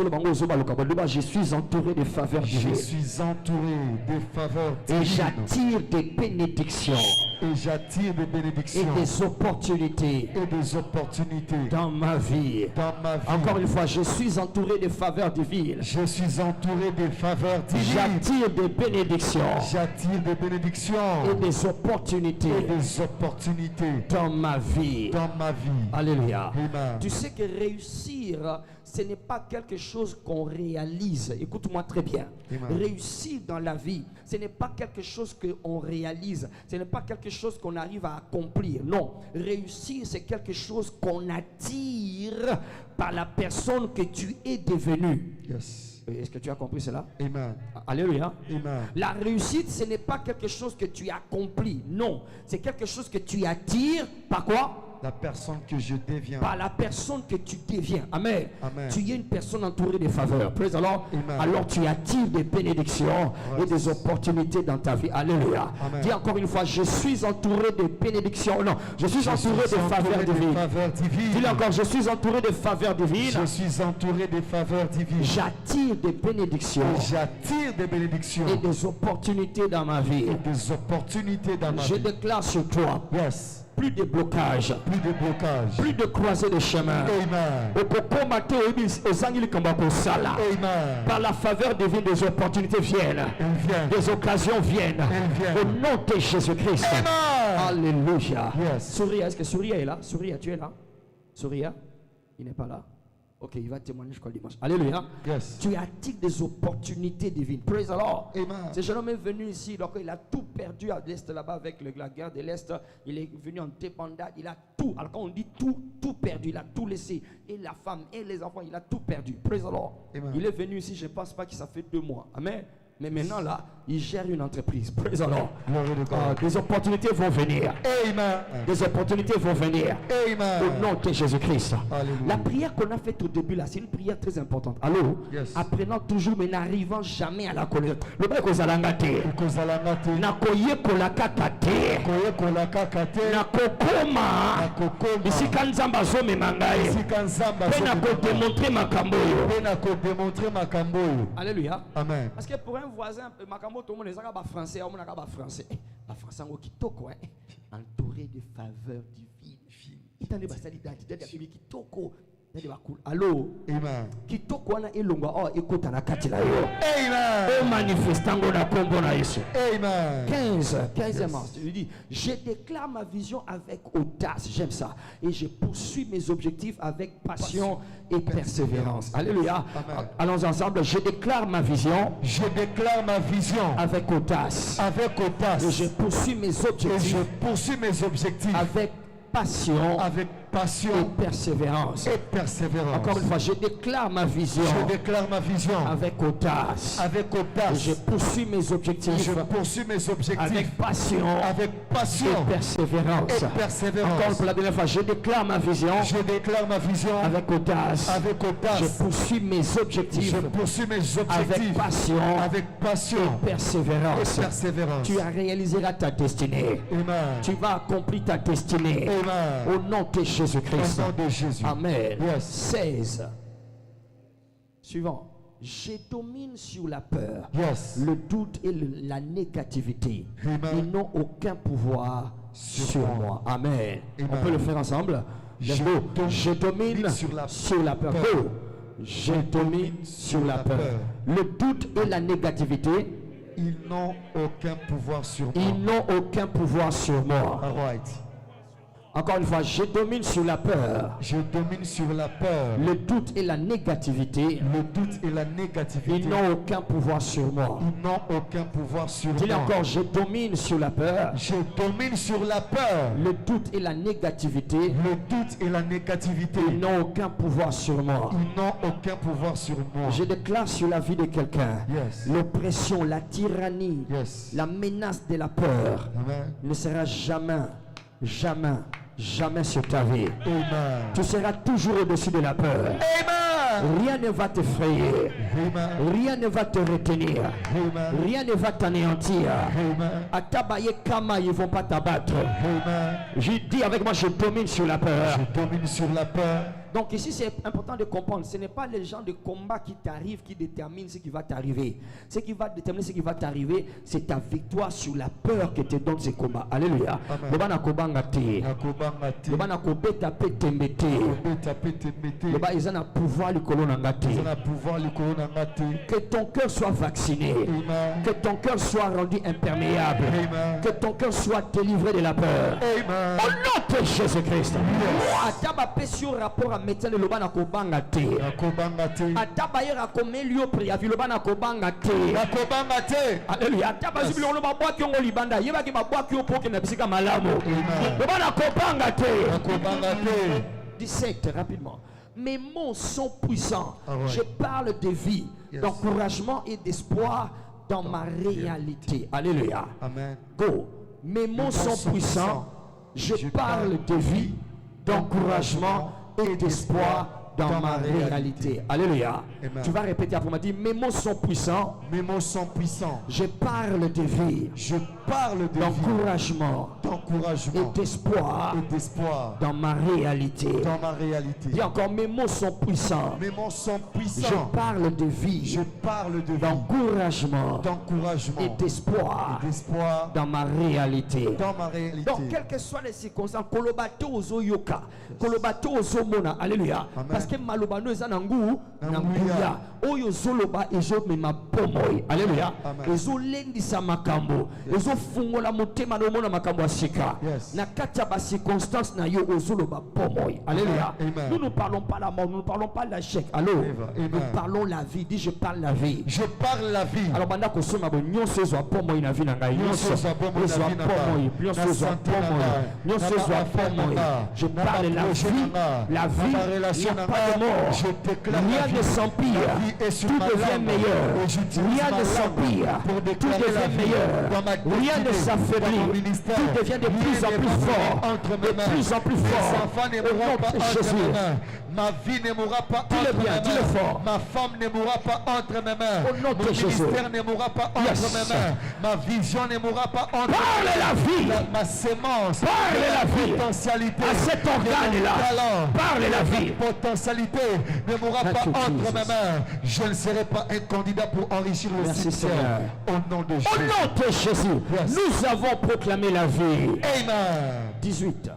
je suis entouré de faveurs divines. Je suis entouré de faveurs divines. Et j'attire des bénédictions. Et j'attire des bénédictions. Et des opportunités. Et des opportunités. Dans ma vie. Dans ma vie. Encore une fois, je suis entouré de faveurs divines. Je suis entouré de faveurs divines. J'attire des bénédictions. J'attire des bénédictions. Et des opportunités. Et des opportunités. Dans ma vie. Dans ma vie. Alléluia. Amen. Tu sais que réussir ce n'est pas quelque chose qu'on réalise. Écoute-moi très bien. Amen. Réussir dans la vie, ce n'est pas quelque chose qu'on réalise. Ce n'est pas quelque chose qu'on arrive à accomplir. Non. Réussir, c'est quelque chose qu'on attire par la personne que tu es devenu. Yes. Est-ce que tu as compris cela? Amen. Alléluia. Amen. La réussite, ce n'est pas quelque chose que tu accomplis. Non. C'est quelque chose que tu attires par quoi? La personne que je deviens. Par la personne que tu deviens. Amen. Amen. Tu es une personne entourée de faveurs. Praise the Lord. Amen. Alors tu attires des bénédictions et des opportunités dans ta vie. Alléluia. Amen. Dis encore une fois, je suis entouré de bénédictions. Non, je suis entouré de faveurs divines. Dis-le encore, je suis entouré de faveurs divines. Je suis entouré de faveurs divines. J'attire des bénédictions J'attire des bénédictions et des opportunités dans ma vie. et des opportunités dans ma Je vie. déclare sur toi, Yes. plus de blocages, Plus de blocages. plus de croisées de chemin. Amen. Amen. Par la faveur divine, des opportunités viennent, Elles viennent. des occasions viennent. Elles viennent. Au nom de Jésus-Christ. Amen. Alléluia. Yes. Souria, est-ce que Souria est là? Souria, tu es là? Souria, il n'est pas là. Ok, il va témoigner, je crois, dimanche. Alléluia. Yes. Tu attires des opportunités divines. Praise the Lord. Amen. Ce jeune homme est venu ici, donc il a tout perdu à l'Est là-bas avec la guerre de l'Est. Il est venu en débandade, il a tout. Alors quand on dit tout, tout perdu, il a tout laissé. Et la femme, et les enfants, il a tout perdu. Praise the Lord. Amen. Il est venu ici, je ne pense pas que ça fait 2 mois. Amen. Mais maintenant là, il gère une entreprise. Praise the Lord. Glory to God. Des opportunités vont venir. Amen. Des opportunités vont venir. Au Amen. nom de Jésus-Christ. Alléluia. La prière qu'on a faite au début là, c'est une prière très importante. Allô? Yes. Apprenant toujours mais n'arrivant jamais à la connaître. Le bail que zalanga te. Kozala ngate. Nakoye kolaka te. Koye kolaka kate. Nakokoma. Nakokoma. Bisika nzamba zomema ngai. Sika nzamba Pe nakodemontre makambo oyo. Pe nakodémontrer makambo oyo. Alléluia. Amen. Parce que pour un voisin, makambo tout le monde ezaka ba français, on monaka ba français. Ba français ngo kitoko hein. Entouré de faveurs divines. Itande basali d'identité de kitoko. Allô? Amen. Kitoko wana elonga oh ekota na kati la yo. Amen. O manifestango na kombo na Yesu. Amen. 15e mars, je lui dis, je déclare ma vision avec audace, j'aime ça, et je poursuis mes objectifs avec passion et persévérance. Alléluia. Amen. Allons ensemble, je déclare ma vision Je déclare ma vision avec audace, avec et audace. je poursuis mes Et je objectifs poursuis mes objectifs avec passion avec et passion persévérance. et persévérance. Encore une fois, je déclare ma vision Je déclare ma vision avec audace, avec et audace. je poursuis mes objectifs Je poursuis mes objectifs avec passion avec et passion persévérance. et Encore persévérance. pour la dernière fois, je déclare ma vision Je déclare ma vision avec audace. avec Je audace. poursuis mes objectifs Je poursuis mes avec objectifs passion avec passion et et persévérance. persévérance. Tu réaliseras ta destinée. Amen. Tu vas accomplir ta destinée. Amen. Au nom de Au Jésus-Christ. nom de Jésus. Amen. Yes. 16. Suivant. Je domine sur la peur, Yes. le doute et la négativité. Amen. Ils n'ont aucun pouvoir sur moi. Amen. Amen. On peut le faire ensemble. Let's go. Je domine sur la peur. Go. Je domine sur la peur. Le doute et la négativité, Ils n'ont aucun pouvoir sur moi. ils n'ont aucun pouvoir sur moi. All right. Encore une fois, je domine sur la peur, Je domine sur la peur, le doute et la négativité. le doute et la négativité. Ils n'ont aucun pouvoir sur moi. Ils n'ont aucun pouvoir sur Dis-le moi. encore, je domine sur la peur, Je domine sur la peur, le doute et la négativité. le doute et la négativité. Ils n'ont aucun pouvoir sur moi. Ils n'ont aucun pouvoir sur moi. Je déclare sur la vie de quelqu'un Yes. l'oppression, la tyrannie, Yes. la menace de la peur Amen. ne sera jamais sur ta vie. Amen. Tu seras toujours au-dessus de la peur. Amen. Rien ne va t'effrayer. Amen. Rien ne va te retenir. Amen. Rien ne va t'anéantir. Amen. Atabaye Kama, ils ne vont pas t'abattre. Amen. J'ai dit avec moi, je domine sur la peur. Je domine sur la peur. Donc ici, c'est important de comprendre. Ce n'est pas les gens de combat qui t'arrivent qui déterminent ce qui va t'arriver. Ce qui va déterminer ce qui va t'arriver, c'est ta victoire sur la peur que te donne ce combat. Alléluia. Amen. Loba kobanga te. Nakobanga te. Loba kobeta pe tembe te. Kobeta pete mete. Loba ils ont un pouvoir likolo nanga te. Ils ont un pouvoir likolo nanga te. Que ton cœur soit vacciné. Amen. Que ton cœur soit rendu imperméable. Amen. Que ton cœur soit délivré de la peur. Amen. Au nom de Jésus-Christ. Ataba pesio rapport à médecin de l'obana kobanga te. nakobanga te Ataba yera komelio préavis l'obana kobanga te. nakobanga te Alléluia. Ataba zibili ono babwa kyongo libanda. Yeba ki babwa kyo poke na bisika malamu. L'obana kobanga te. nakobanga te 17 rapidement. Mes mots sont puissants. Ah ouais. Je parle de vie, Yes. d'encouragement et d'espoir dans ma réalité. Alléluia. amen Go. Mes mots sont puissants. Je parle de vie, d'encouragement et d'espoir dans ma réalité. Alléluia. Amen. Tu vas répéter après moi. Dis, mes mots sont puissants. mes mots sont puissants Je parle de vie, je parle de vie d'encouragement d'encouragement et d'espoir et d'espoir dans ma réalité. dans ma réalité Dis encore, mes mots sont puissants. mes mots sont Je puissants parle de vie, je parle de vie d'encouragement d'encouragement et d'espoir et d'espoir dans ma réalité. dans ma réalité Donc, quelles que soient les circonstances, kolobato ozo yoka, kolobato ozo mona, alléluia. Amen. Parce que malobano eza nangu, Nanguya. nanguya. Oyo zoloba ezo mema pomoi, alléluia. Amen. Ezo lendisa makambo, ezo fungola motema no mona makambo asika. Yes. Na kati ya ba circonstance na yo ozoloba pomoi, alléluia. Amen. Nous ne parlons pas la mort, nous ne parlons pas l'échec. Allô? Amen. Nous parlons la vie. Dis je parle la vie. je parle la vie Alors banda kosoma bo nyonso ezwa pomoi na vie na ngai Nyonso ezwa pomoi na ezwa vie na pomoi ngai. nyonso Na ezwa santé na pomoi ngai. nyonso Na ezwa affaire na pomoi ngai. je Na parle la projet vie na ngai. la Na vie ma il n'y relation a na pas de ngai. mort Je déclare la rien vie. ne s'empire La vie est sur tout ma devient langue. meilleur Et j'utilise rien ma ne langue s'empire pour tout déclarer la devient vie meilleur dans ma rien ne destinée, s'affaiblit dans mon ministère. tout devient de plus en Rien plus n'est fort entre de mes mains. plus en plus Mes fort enfants ne au nom mourront pas de entre Jésus mes mains. Ma vie ne mourra pas Dis-le entre bien, mes dis-le mains. fort. Ma femme ne mourra pas entre mes mains. Au nom de Mon Jésus. ministère ne mourra pas entre Yes. mes mains. Ma vision ne mourra pas entre parle la vie ma sémence. Parle la vie. Potentialité. à cet organe-là talent. parle la vie Potentialité ne mourra Thank pas you, entre Jesus. mes mains. Je ne serai pas un candidat pour enrichir le Merci, cimetière. Au nom de au Jésus. nom de Jésus Yes. nous avons proclamé la vie. Amen. 18.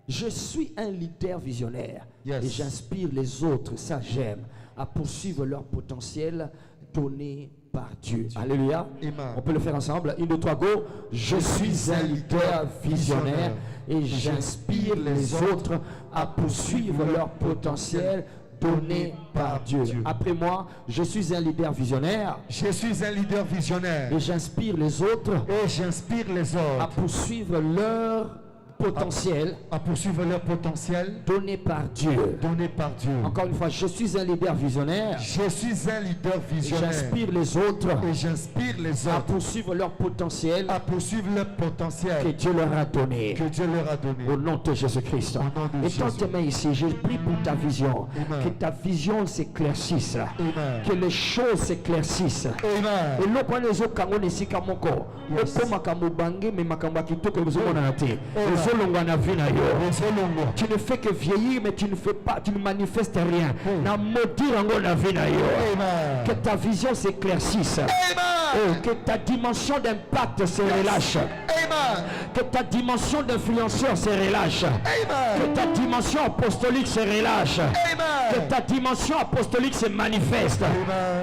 Je suis un leader visionnaire Yes. et j'inspire les autres, ça j'aime, à poursuivre leur potentiel donné par Dieu. Alléluia. Amen. On peut le faire ensemble. 1, 2, 3, go. Je suis un leader visionnaire et j'inspire les autres à poursuivre leur potentiel donné par Dieu. Après moi, je suis un leader visionnaire Je suis un leader visionnaire et j'inspire les autres et j'inspire les à autres poursuivre leur potentiel à poursuivre leur potentiel donné par Dieu. donné par Dieu. Encore une fois, je suis un leader visionnaire Je suis un leader et visionnaire j'inspire les autres et j'inspire les à autres poursuivre leur potentiel à poursuivre leur que potentiel Dieu leur a donné. que Dieu leur a donné. Au nom de Jésus-Christ. Au nom de Et tant Jésus. tes mains ici, je prie pour ta vision. Amen. Que ta vision s'éclaircisse. Amen. Que les choses s'éclaircissent. Amen. eloko wana ezokango na esika moko okomaka mobange me makambo ya kitoko ezomonana te ezolongwa na vi na yo. Tu ne fais que vieillir mais tu ne fais pas, tu ne manifestes rien. Na maudire yango na vi na yo. Amen. Que ta vision s'éclaircisse. Amen. Que ta dimension d'impact se relâche. Amen. Que ta dimension d'influenceur se relâche. Amen. Que ta dimension apostolique se relâche. Que Amen. ta dimension apostolique se manifeste.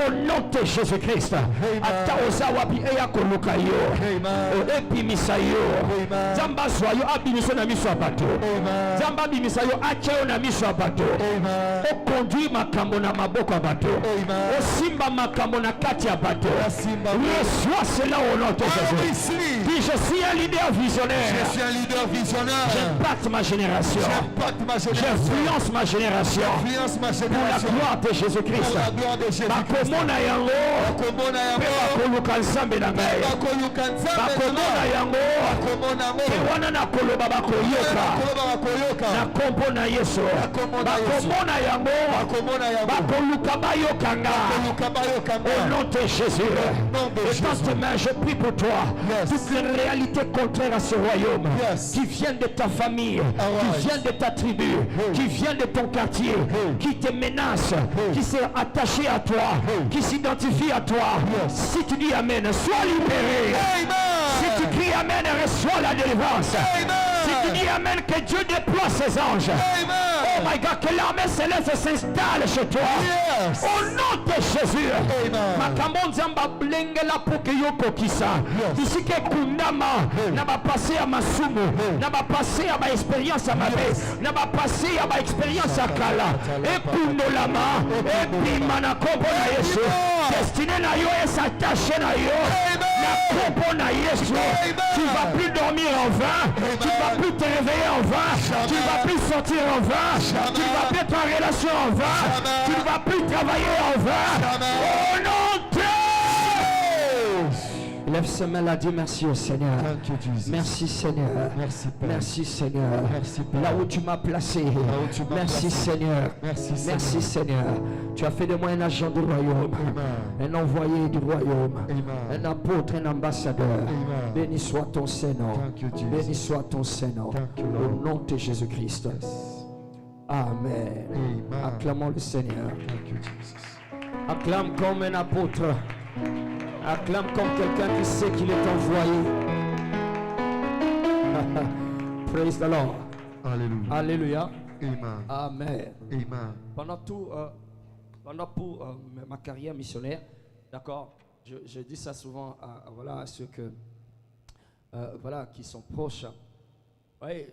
Au nom de Jésus-Christ. Ata ozawapi eya koluka yo. Amen. Epimisa yo. Amen. Zamba zwa yo abimiso na miso ya bato. Amen. Zamba abimisa yo atia yo na miso ya bato. Amen. Okonduire makambo na maboko ya bato. Amen. Osimba makambo na kati ya bato. Osimba. Reçois cela au nom de Jésus. Ici, Dis, je suis un leader je visionnaire. suis un leader visionnaire. J'impacte ma génération. J'impacte ma génération. J'influence ma génération. J'influence ma Pour la génération. gloire de Jésus-Christ. Pour la gloire de Jésus-Christ. Bakomona yango. Bakomona Mpe yango. bakoluka nzambe na ngai. Bakoluka nzambe na Bakomona ngai. yango. Bakomona yango. Mpe wana nakoloba bakoyoka. Bakoloba bakoyoka. Na kombo na Yesu. Kombo na Yesu. Bakomona yango. Bakomona yango. Bakoluka bayokanga. Bakoluka bayoka Au nga. nom de Jésus. nom de Et dans Jésus. tes mains, je prie pour toi. Yes. Toutes les réalités contraires à ce royaume. Yes. Qui viennent de ta famille. Alright. Qui viennent de ta tribu. Qui viennent de ton quartier. Qui te menacent. Qui s'est attaché à toi. Qui s'identifie à toi. Si tu dis Amen, sois libéré. Si Amen. tu cries Amen, reçois la délivrance. Amen. Si tu dis Amen, que Dieu déploie ses anges. Amen. Oh my God, que l'armée céleste s'installe chez toi. Yes. Au nom de Jésus. Amen. Makambo nzamba blengela poke yoko kisa. Ici que kundama na ba passé à masumu, na ba passé à ma expérience à ma vie, na ba passé à ma expérience à kala. Et kundolama, et puis manakobo na Yesu. Destiné na yo et s'attacher na yo. Na kobo na Yesu. Tu ne vas plus dormir en vain. Tu ne vas plus te réveiller en vain. Tu ne vas plus sortir en vain. Tu ne vas plus être en relation en vain. Tu ne vas plus travailler en vain. Au nom de Dieu. Lève ses mains là, dis merci au Seigneur. Thank you, Jesus. Merci Seigneur. Merci, Père. Merci Seigneur. Merci, Père. Là où tu m'as placé. où tu m'as Merci placé. Seigneur. Merci, Merci Seigneur. Tu as fait de moi un agent du royaume. Amen. Un envoyé du royaume. Amen. Un apôtre, un ambassadeur. Amen. Béni soit ton Saint-Nom. Thank you, Jesus. Béni soit ton Saint-Nom. Thank you, Au Lord. nom de Jésus-Christ. Amen. Amen. Acclamons le Seigneur. Thank you, Jesus. Acclame comme un apôtre. Acclame comme quelqu'un qui sait qu'il est envoyé. Praise the Lord. Hallelujah. Alléluia. Amen. Amen. Amen. Pendant ma carrière missionnaire, d'accord, je dis ça souvent à ceux que, qui sont proches. Oui,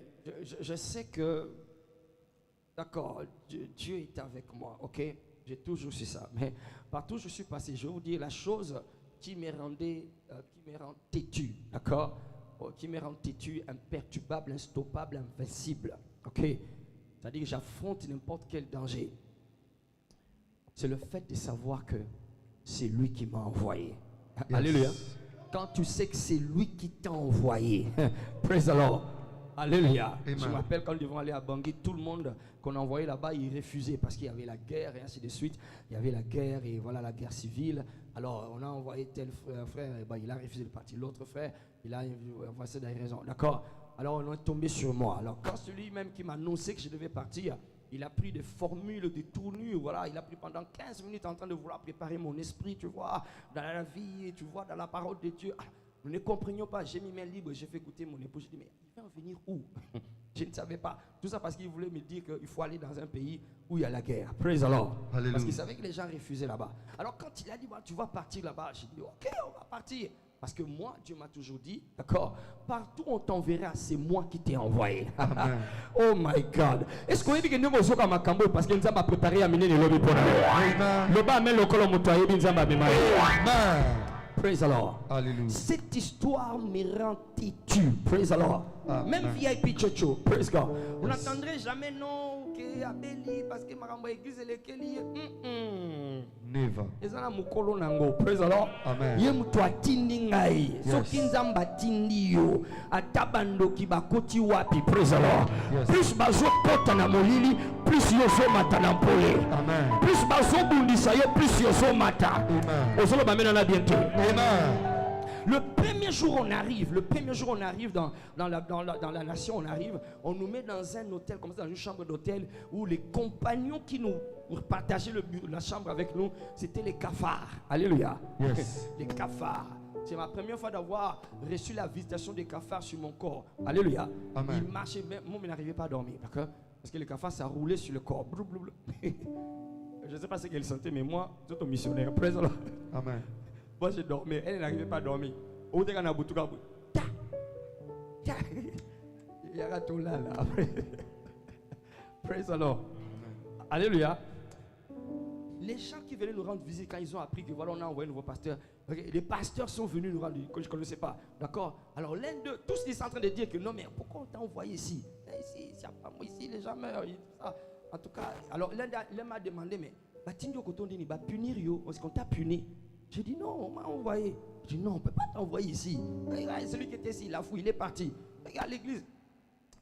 je sais que, d'accord, Dieu est avec moi, ok? J'ai toujours su ça. Mais partout où je suis passé, je vais vous dire la chose qui me rend têtu, d'accord? Qui me rend têtu, imperturbable, instoppable, invincible, ok? C'est-à-dire que j'affronte n'importe quel danger. C'est le fait de savoir que c'est lui qui m'a envoyé. Yes. Alléluia. Quand tu sais que c'est lui qui t'a envoyé. Praise the Lord. Alléluia. Amen. Je me rappelle quand ils vont aller à Bangui, tout le monde qu'on a envoyé là-bas, ils refusaient parce qu'il y avait la guerre et ainsi de suite. Il y avait la guerre et voilà la guerre civile. Alors on a envoyé tel frère, et ben, il a refusé de partir. L'autre frère, il a envoyé des raisons. D'accord? Alors on est tombé sur moi. Alors quand celui-même qui m'a annoncé que je devais partir, il a pris des formules, des tournures, voilà, il a pris pendant 15 minutes en train de vouloir préparer mon esprit, tu vois, dans la vie, tu vois, dans la parole de Dieu. Ah, nous ne comprenions pas, j'ai mis main libre, j'ai fait écouter mon épouse, j'ai dit, mais il va en venir où? Je ne savais pas. Tout ça parce qu'il voulait me dire qu'il faut aller dans un pays où il y a la guerre. Praise the Lord. Alléluia. Parce qu'il savait que les gens refusaient là-bas. Alors quand il a dit, tu vas partir là-bas, j'ai dit, ok, on va partir. Parce que moi, Dieu m'a toujours dit, d'accord, partout on t'enverra, c'est moi qui t'ai envoyé. Oh my God. Est-ce qu'on dit que nous sommes comme Makambo parce que nous avons préparé à mener le lobby pour nous? Amen. Le bas même le colon motoyer, nous avons Amen. Praise the Lord. Alléluia. Cette histoire me rend têtu. Praise the Lord. Même VIP Chocho. Praise God. On n'attendrait jamais non que Abeli parce que Marambo église et lesquels. Never. Ezana mukolo nango. Praise the Lord. Amen. Ye mutu atindi ngai. Yes. Soki nzamba atindi yo. Atabando kibakoti wapi. Praise the Lord. Yes. Plus bazo kota na molili, plus yozo mata na mpole. Amen. Plus bazo bundisa yo, plus yozo mata. Amen. Ozolo bamena na bientôt. Amen. Le premier jour on arrive dans la nation, on nous met dans un hôtel, comme ça, dans une chambre d'hôtel où les compagnons qui nous partageaient la chambre avec nous, c'était les cafards. Alléluia. Yes. Les cafards. C'est ma première fois d'avoir reçu la visitation des cafards sur mon corps. Alléluia. Amen. Ils marchaient, mais moi je n'arrivais pas à dormir, d'accord? Parce que les cafards, ça roulait sur le corps. Blou, blou, blou. Je ne sais pas ce qu'elle sentait, mais moi, tout un missionnaire. Praise the Lord. Amen. Moi je dormais, elle n'arrivait pas à dormir. Au début, on a beaucoup de il y a un là. Praise the Lord. Alléluia. Les gens qui venaient nous rendre visite quand ils ont appris que voilà, on a envoyé un nouveau pasteur. Les pasteurs sont venus nous rendre que je ne connaissais pas. D'accord? Alors l'un d'eux, tous ils sont en train de dire que non, mais pourquoi on t'a envoyé ici? Ici, il n'y a pas moi ici, les gens meurent. En tout cas, alors l'un m'a demandé, mais Batindio Kotondini, va punir yo, est-ce qu'on t'a puni? J'ai dit non, on m'a envoyé. J'ai dit non, on ne peut pas t'envoyer ici. Regarde, celui qui était ici, il a fouillé, il est parti. Regarde l'église.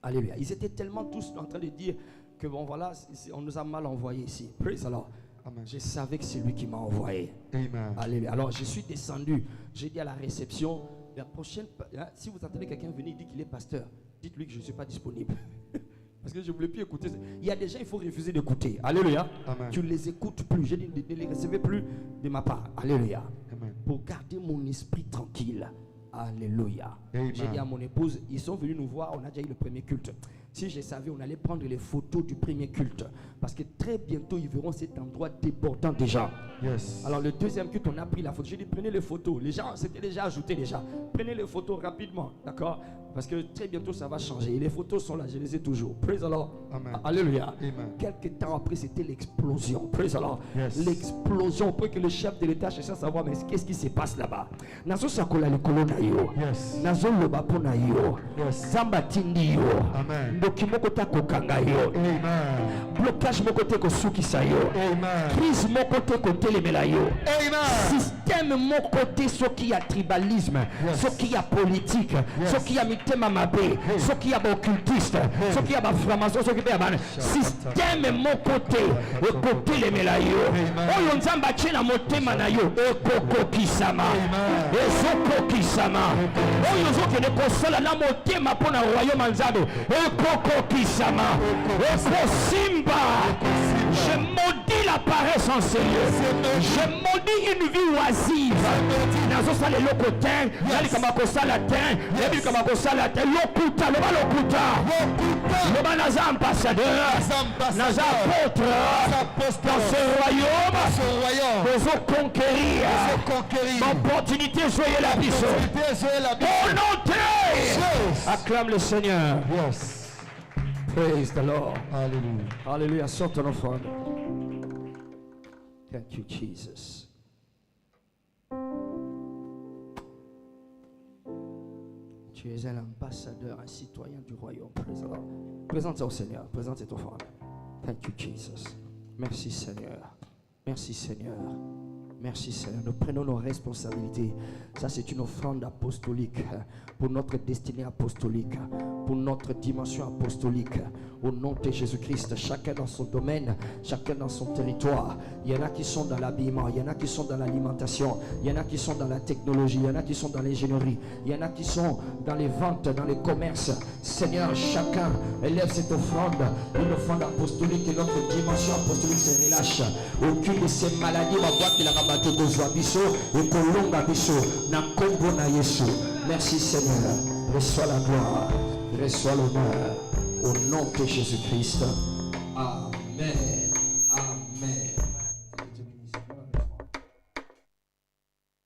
Alléluia. Ils étaient tellement tous en train de dire que bon voilà, on nous a mal envoyés ici. Praise the Lord. Amen. Je savais que c'est lui qui m'a envoyé. Amen. Alléluia. Alors je suis descendu. J'ai dit à la réception, la prochaine, si vous entendez quelqu'un venir dire qu'il est pasteur, dites-lui que je ne suis pas disponible. Parce que je ne voulais plus écouter. Il y a des gens, il faut refuser d'écouter. Alléluia. Amen. Tu ne les écoutes plus. J'ai dit, ne les recevez plus de ma part. Alléluia. Amen. Pour garder mon esprit tranquille. Alléluia. Amen. J'ai dit à mon épouse, ils sont venus nous voir, on a déjà eu le premier culte. Si je savais, on allait prendre les photos du premier culte. Parce que très bientôt, ils verront cet endroit débordant déjà. Yes. Alors le deuxième culte, on a pris la photo. J'ai dit, prenez les photos. Les gens, c'était déjà ajouté déjà. Prenez les photos rapidement, d'accord? Parce que très bientôt, ça va changer. Et les photos sont là, je les ai toujours. Praise the Lord. Amen. Alléluia. Amen. Quelques temps après, c'était l'explosion. Praise the Lord. Yes. L'explosion. Pour que le chef de l'État cherche à savoir, mais qu'est-ce qui se passe là-bas? Nazo sakola likolo na yo. Yes. Nazo loba po na yo. Yes. Zamba tindi yo. Amen. Ndoki moko ta kokanga yo. Amen. Blocage moko te kosukisa yo. Amen. Crise moko te kotelemela yo. Amen. Système moko te soki ya tribalisme, Yes. soki ya politique, Yes. soki ya mitema mabe, soki ya ba occultiste, soki ya ba franc-maçon, soki pe ya ba système moko te ekotelemela yo. Amen. Oyo nzambe atie na motema na yo ekokokisama. Amen. Ezokokisama. Oyo ozokende kosala na motema mpo na royaume ya nzambe ekokokisama. Ekosimba. Je maudis la paresse en Seigneur. Je maudis une vie oisive. Nazo sala eloko te, yali kama kosala te, yebi kama kosala te, lokuta, loba lokuta. Loba naza ambassadeur, naza apôtre dans ce royaume. Nous conquérir. L'opportunité, soyez la biso. Au nom de Jésus. Acclame le Seigneur. Yes. Praise the Lord. Hallelujah. Alléluia, sors ton enfant. Thank you, Jesus. Tu es un ambassadeur, un citoyen du royaume. Praise the Lord. Présente-toi au Seigneur. Présente ton enfant. Thank you, Jesus. Merci, Seigneur. Merci, Seigneur. Merci, Seigneur. Nous prenons nos responsabilités. Ça, c'est une offrande apostolique pour notre destinée apostolique, pour notre dimension apostolique. Au nom de Jésus-Christ, chacun dans son domaine, chacun dans son territoire. Il y en a qui sont dans l'habillement, il y en a qui sont dans l'alimentation, il y en a qui sont dans la technologie, il y en a qui sont dans l'ingénierie, il y en a qui sont dans les ventes, dans les commerces. Seigneur, chacun élève cette offrande, une offrande apostolique, et notre dimension apostolique se relâche. Aucune de ces maladies va voir qu'il a rabattu de Zoabiso et Kolonga Biso, na Kongo na Yesu. Merci Seigneur, reçois la gloire, reçois l'honneur, au nom de Jésus-Christ. Amen.